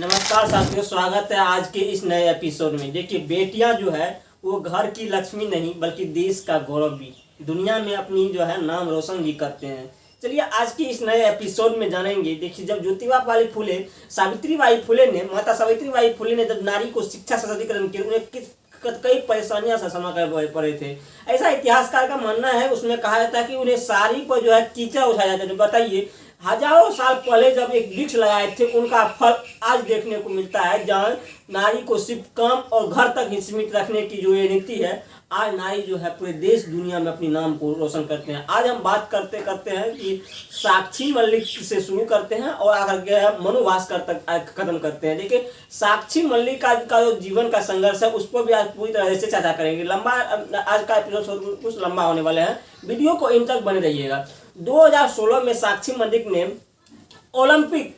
नमस्कार साथियों, स्वागत है आज के इस नए एपिसोड में। देखिए, बेटियां जो है वो घर की लक्ष्मी नहीं बल्कि देश का गौरव भी, दुनिया में अपनी जो है नाम रोशन भी करते हैं। चलिए आज की इस नए एपिसोड में जानेंगे। देखिए, जब ज्योतिबा बाई फुले सावित्रीबाई फुले ने माता सावित्रीबाई फुले ने जब नारी को शिक्षा सशक्तिकरण किया, उन्हें कई परेशानियां से सामना कर पड़े थे। ऐसा इतिहासकार का मानना है। उसमें कहा जाता है कि उन्हें साड़ी पर जो है कीचड़ उठाया जाता है। बताइए, हजारों साल पहले जब एक वृक्ष लगाए थे, उनका फल आज देखने को मिलता है। जहाँ नारी को सिर्फ काम और घर तक ही सीमित रखने की जो ये नीति है, आज नारी जो है पूरे देश दुनिया में अपनी नाम को रोशन करते हैं। आज हम बात करते करते हैं कि साक्षी मलिक से शुरू करते हैं और आकर के मनु भास्कर तक खत्म करते हैं। देखिए, साक्षी मलिक का जो जीवन का संघर्ष है उस पर भी आज पूरी तरह से चर्चा करेंगे। आज का एपिसोड कुछ लंबा होने वाले हैं, वीडियो को इन तक बने रहिएगा। 2016 में साक्षी मलिक ने ओलंपिक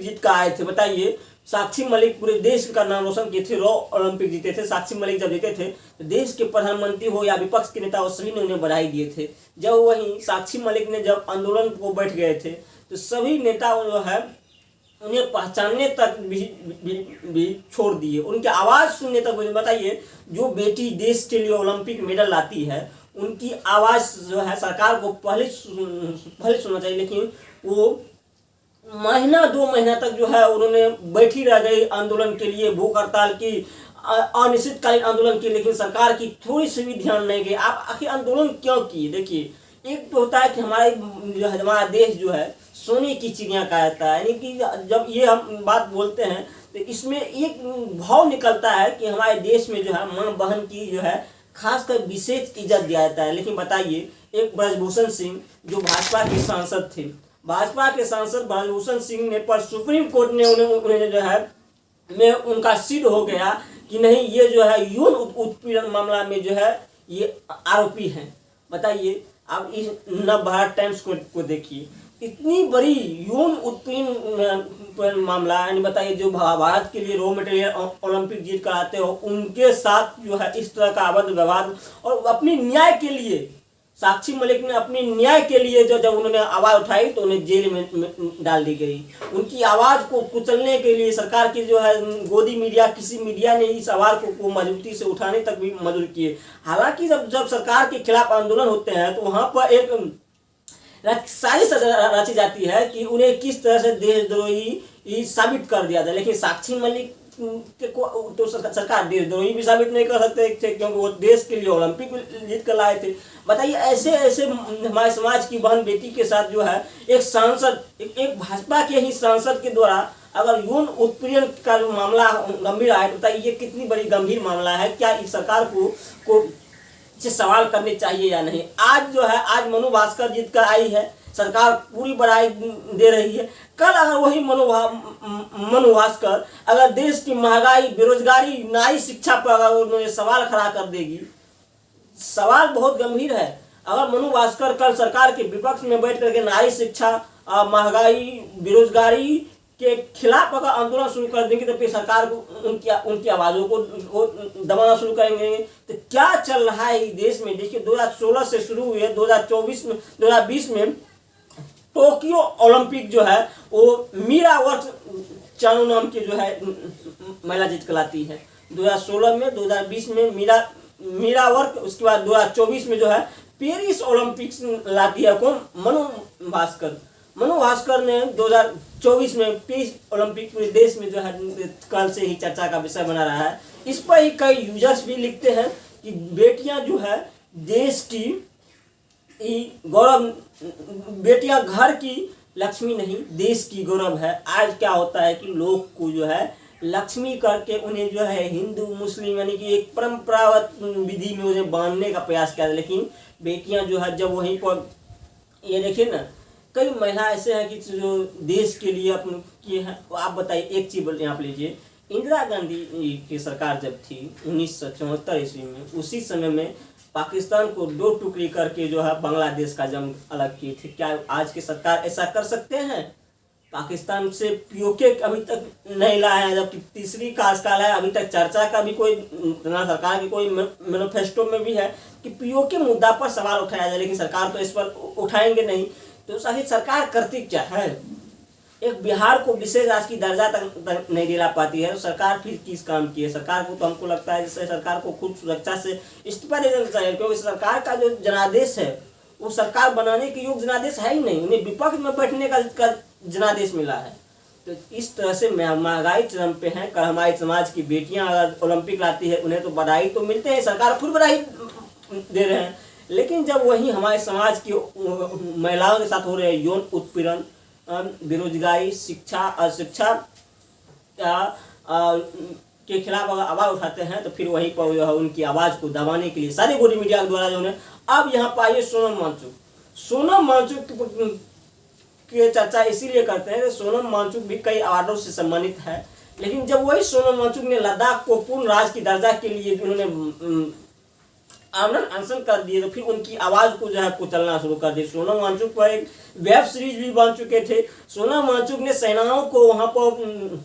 जीत कर आए थे। बताइए, साक्षी मलिक पूरे देश का नाम रोशन किए थे, ओलंपिक जीते थे। साक्षी मलिक जब जीते थे तो देश के प्रधानमंत्री हो या विपक्ष के नेता हो, सभी ने उन्हें बधाई दिए थे। जब वहीं साक्षी मलिक ने जब आंदोलन को बैठ गए थे तो सभी नेता जो है उन्हें पहचानने तक भी छोड़ दिए, उनकी आवाज़ सुनने तक। बताइए, जो बेटी देश के लिए ओलंपिक मेडल लाती है, उनकी आवाज़ जो है सरकार को पहले सुनना चाहिए, लेकिन वो महीना 2 महीना तक जो है उन्होंने बैठी रह गई आंदोलन के लिए, भूख हड़ताल की, अनिश्चितकालीन आंदोलन की, लेकिन सरकार की थोड़ी सी भी ध्यान नहीं गई। आप आखिर आंदोलन क्यों किए? देखिए, एक तो होता है कि हमारा देश जो है सोने की चिड़िया कहा जाता है, यानी कि जब ये हम बात बोलते हैं तो इसमें एक भाव निकलता है कि हमारे देश में जो है मां बहन की जो है खासकर विशेष इज्जत दिया जाता है। लेकिन बताइए, एक ब्रजभूषण सिंह जो भाजपा के सांसद थे, भाजपा के सांसद ब्रजभूषण सिंह ने पर सुप्रीम कोर्ट ने उन्हें जो है में उनका सिद्ध हो गया कि नहीं, ये जो है यौन उत्पीड़न मामला में जो है ये आरोपी हैं। बताइए, आप इस नवभारत टाइम्स को देखिए, इतनी बड़ी यौन उत्पीड़न मामला, यानी बताइए जो भारत के लिए रॉ मटेरियल ओलंपिक जीत कर आते हो, उनके साथ जो है इस तरह का अवैध व्यवहार। और अपनी न्याय के लिए साक्षी मलिक ने अपनी न्याय के लिए जब उन्होंने आवाज़ उठाई तो उन्हें जेल में डाल दी गई। उनकी आवाज़ को कुचलने के लिए सरकार की जो है गोदी मीडिया, किसी मीडिया ने इस आवाज़ को मजबूती से उठाने तक भी मजबूर किए। हालांकि जब सरकार के खिलाफ आंदोलन होते हैं तो वहाँ पर एक साजिश रची जाती है कि उन्हें किस तरह से देशद्रोही साबित कर दिया जाए। लेकिन साक्षी मलिक को तो सरकार देशद्रोही भी साबित नहीं कर सकते थे, क्योंकि वो देश के लिए ओलंपिक जीत कर लाए थे। बताइए, ऐसे ऐसे हमारे समाज की बहन बेटी के साथ जो है एक सांसद, एक भाजपा के ही सांसद के द्वारा अगर यौन उत्पीड़न का जो मामला गंभीर आए, बताइए ये कितनी बड़ी गंभीर मामला है। क्या इस सरकार को से सवाल करने चाहिए या नहीं? आज जो है मनु भास्कर जीत कर आई है, सरकार पूरी बधाई दे रही है। कल अगर वही मनु भास्कर अगर देश की महंगाई, बेरोजगारी, नारी शिक्षा पर अगर उन्होंने सवाल खड़ा कर देगी, सवाल बहुत गंभीर है। अगर मनु भास्कर कल सरकार के विपक्ष में बैठ करके नारी शिक्षा, महंगाई, बेरोजगारी के खिलाफ अगर आंदोलन शुरू कर देंगे तो फिर सरकार को उनकी आवाज़ों को दबाना शुरू करेंगे। तो क्या चल रहा है इस देश में? देखिए, 2016 से शुरू हुए 2020 में टोक्यो ओलंपिक जो है वो मीरा वर्क चानू नाम की जो है महिला जीत कर लाती है। 2016 में, 2020 में मीरा वर्क, उसके बाद 2024 में जो है पेरिस ओलंपिक्स लाती है कौन? मनु भास्कर ने 2024 में पेरिस ओलंपिक पूरे देश में जो है कल से ही चर्चा का विषय बना रहा है। इस पर ही कई यूजर्स भी लिखते हैं कि बेटियां जो है देश की गौरव, बेटियां घर की लक्ष्मी नहीं देश की गौरव है। आज क्या होता है कि लोग को जो है लक्ष्मी करके उन्हें जो है हिंदू मुस्लिम यानी कि एक परंपरागत विधि में उन्हें बांधने का प्रयास किया। लेकिन बेटियां जो है जब वहीं पर, ये देखिए ना, कई महिला ऐसे हैं कि जो देश के लिए अपने किए हैं। आप बताइए, एक चीज बोलते हैं, आप लीजिए, इंदिरा गांधी की सरकार जब थी 1974 ईस्वी में, उसी समय में पाकिस्तान को 2 टुकड़ी करके जो है बांग्लादेश का जंग अलग किए थे। क्या आज की सरकार ऐसा कर सकते हैं? पाकिस्तान से पीओके अभी तक नहीं लाया है, जबकि तीसरी कार्यकाल है, अभी तक चर्चा का भी कोई ना सरकार की कोई मैनिफेस्टो में भी है कि पीओके मुद्दा पर सवाल उठाया जाए, लेकिन सरकार तो इस पर उठाएंगे नहीं। तो आखिर सरकार करती क्या है? एक बिहार को विशेष राज्य की दर्जा तक नहीं दिला पाती है तो सरकार फिर किस काम की है। सरकार को तो हमको लगता है जैसे सरकार को खुद सुरक्षा से इस्तीफा दे देना चाहिए, क्योंकि सरकार का जो जनादेश है वो सरकार बनाने के योग्य जनादेश है ही नहीं, उन्हें विपक्ष में बैठने का जनादेश मिला है। तो इस तरह से महंगाई चरम पे है। कल हमारे समाज की बेटियां अगर ओलंपिक लाती है उन्हें तो बधाई तो मिलते हैं, सरकार खुद बधाई दे रहे हैं, लेकिन जब वही हमारे समाज की महिलाओं के साथ हो रहे यौन उत्पीड़न, बेरोजगारी, शिक्षा, अशिक्षा के खिलाफ अगर आवाज़ उठाते हैं तो फिर वहीं पर उनकी आवाज़ को दबाने के लिए सारे गोदी मीडिया के द्वारा जो है। अब यहाँ पाइए सोनम वांगचुक की चर्चा इसीलिए करते हैं कि सोनम वांगचुक भी कई अवार्डों से सम्मानित है, लेकिन जब वही सोनम वांगचुक ने लद्दाख को पूर्ण राज्य की दर्जा के लिए उन्होंने आमरण अनशन कर दिए तो फिर उनकी आवाज़ को जो है कुचलना शुरू कर दी। सोनम वांगचुक पर एक वेब सीरीज भी बन चुके थे। सोनम वांगचुक ने सेनाओं को वहाँ पर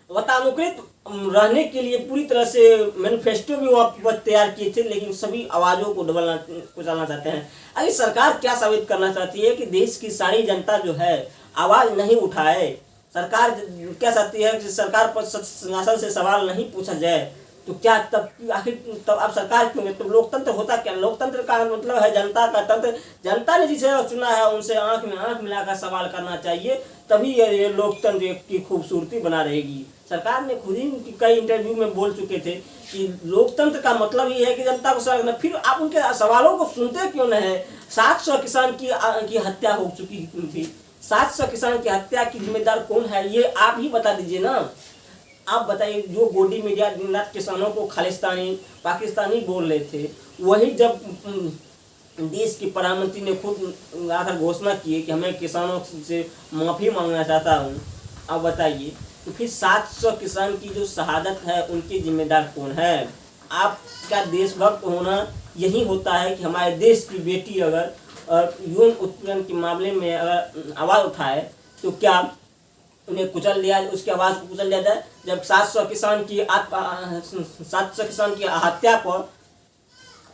वातानुकूलित रहने के लिए पूरी तरह से मैनिफेस्टो भी वहाँ पर तैयार किए थे, लेकिन सभी आवाज़ों को कुचलना चाहते हैं। अभी सरकार क्या साबित करना चाहती है कि देश की सारी जनता जो है आवाज़ नहीं उठाए। सरकार क्या चाहती है कि सरकार पर सिंहासन से सवाल नहीं पूछा जाए, तो क्या तब आखिर तब अब सरकार क्यों? तो लोकतंत्र होता क्या? लोकतंत्र का मतलब है जनता का तंत्र। जनता ने जिसे चुना है उनसे आंख में आंख मिलाकर सवाल करना चाहिए, तभी ये लोकतंत्र की खूबसूरती बना रहेगी। सरकार ने खुद ही कई इंटरव्यू में बोल चुके थे कि लोकतंत्र का मतलब ये है कि जनता को सवाल करना। फिर आप उनके सवालों को सुनते क्यों नहीं है? 700 किसान की हत्या हो चुकी थी। 700 किसान की हत्या की जिम्मेदार कौन है ये आप ही बता दीजिए ना। आप बताइए, जो गोदी मीडिया दिन रात किसानों को खालिस्तानी पाकिस्तानी बोल रहे थे, वही जब देश की प्रधानमंत्री ने खुद आकर घोषणा की है कि हमें किसानों से माफ़ी मांगना चाहता हूँ, आप बताइए तो फिर 700 किसान की जो शहादत है उनकी जिम्मेदार कौन है? आपका देशभक्त होना यही होता है कि हमारे देश की बेटी अगर यौन उत्पीड़न के मामले में अगर आवाज़ उठाए तो क्या उन्हें कुचल दिया, उसकी आवाज़ को कुचल दिया जाए? जब 700 किसान की हत्या पर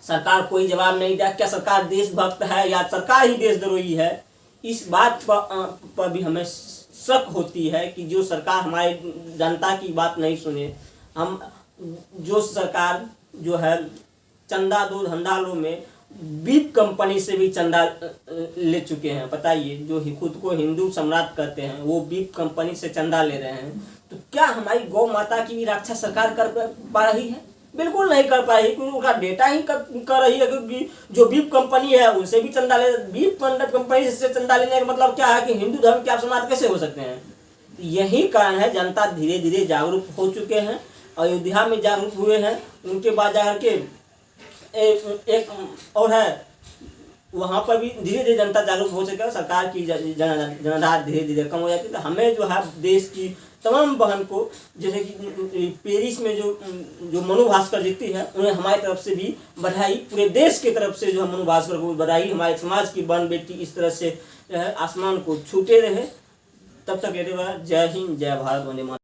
सरकार कोई जवाब नहीं दिया, क्या सरकार देशभक्त है या सरकार ही देशद्रोही है? इस बात पर भी हमें शक होती है कि जो सरकार हमारी जनता की बात नहीं सुने। हम जो सरकार जो है चंदा दो धंधा लो में बीप कंपनी से भी चंदा ले चुके हैं। बताइए, जो खुद को हिंदू सम्राट कहते हैं वो बीप कंपनी से चंदा ले रहे हैं, तो क्या हमारी गौ माता की भी रक्षा सरकार कर पा रही है? बिल्कुल नहीं कर पा रही, क्योंकि उनका डेटा ही कर रही है। क्योंकि जो बीप कंपनी है उनसे भी चंदा ले, बीप कंपनी से चंदा लेने का मतलब क्या है कि हिंदू धर्म के आप समाज कैसे हो सकते हैं? यही कारण है जनता धीरे धीरे जागरूक हो चुके हैं। अयोध्या में जागरूक हुए हैं, उनके बाद जाकर के एक और है वहाँ पर भी धीरे धीरे जनता जागरूक हो सके और सरकार की जनाधार धीरे धीरे कम हो जाती है। तो हमें जो है देश की तमाम बहन को, जैसे कि पेरिस में जो मनु भास्कर जीती है, उन्हें हमारी तरफ से भी बधाई, पूरे देश की तरफ से जो है मनु भास्कर को बधाई। हमारे समाज की बहन बेटी इस तरह से जो है आसमान को छूते रहे। तब तक कहते हुए जय हिंद, जय भारत, वंदे मातरम।